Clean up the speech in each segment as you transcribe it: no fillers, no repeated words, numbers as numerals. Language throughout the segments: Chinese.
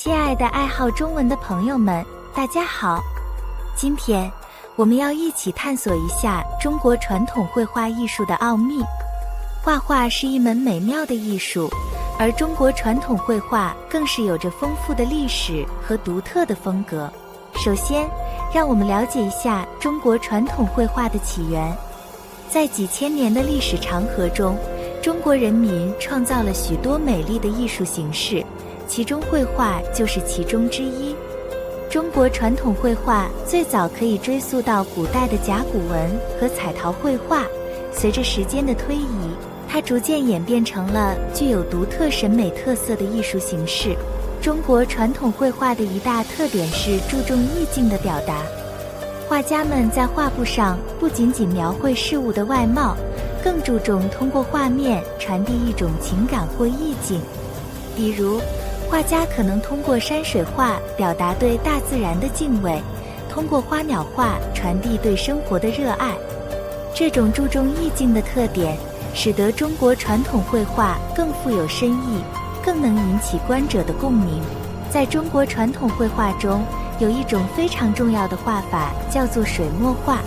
亲爱的爱好中文的朋友们，大家好！今天我们要一起探索一下中国传统绘画艺术的奥秘。画画是一门美妙的艺术，而中国传统绘画更是有着丰富的历史和独特的风格。首先，让我们了解一下中国传统绘画的起源。在几千年的历史长河中，中国人民创造了许多美丽的艺术形式，其中绘画就是其中之一。中国传统绘画最早可以追溯到古代的甲骨文和彩陶绘画，随着时间的推移，它逐渐演变成了具有独特审美特色的艺术形式。中国传统绘画的一大特点是注重意境的表达，画家们在画布上不仅仅描绘事物的外貌，更注重通过画面传递一种情感或意境。比如，画家可能通过山水画表达对大自然的敬畏，通过花鸟画传递对生活的热爱。这种注重意境的特点，使得中国传统绘画更富有深意，更能引起观者的共鸣。在中国传统绘画中，有一种非常重要的画法，叫做水墨画。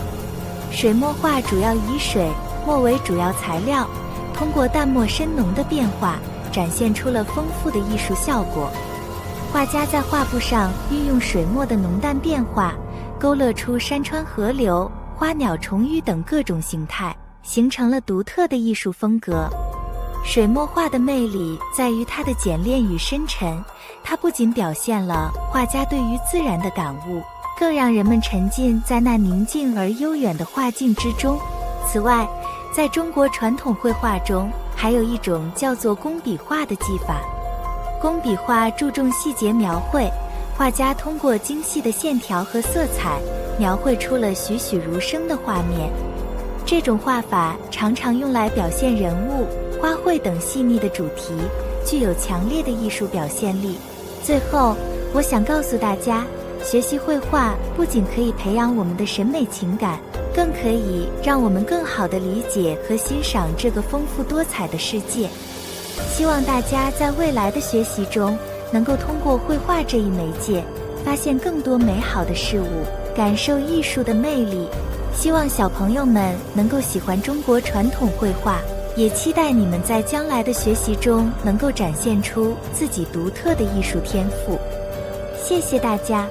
水墨画主要以水墨为主要材料，通过淡墨深浓的变化，展现出了丰富的艺术效果。画家在画布上运用水墨的浓淡变化，勾勒出山川河流、花鸟虫鱼等各种形态，形成了独特的艺术风格。水墨画的魅力在于它的简练与深沉，它不仅表现了画家对于自然的感悟，更让人们沉浸在那宁静而悠远的画境之中。此外，在中国传统绘画中，还有一种叫做工笔画的技法。工笔画注重细节描绘，画家通过精细的线条和色彩，描绘出了栩栩如生的画面。这种画法常常用来表现人物、花卉等细腻的主题，具有强烈的艺术表现力。最后，我想告诉大家，学习绘画不仅可以培养我们的审美情感，更可以让我们更好地理解和欣赏这个丰富多彩的世界。希望大家在未来的学习中，能够通过绘画这一媒介，发现更多美好的事物，感受艺术的魅力。希望小朋友们能够喜欢中国传统绘画，也期待你们在将来的学习中能够展现出自己独特的艺术天赋。谢谢大家。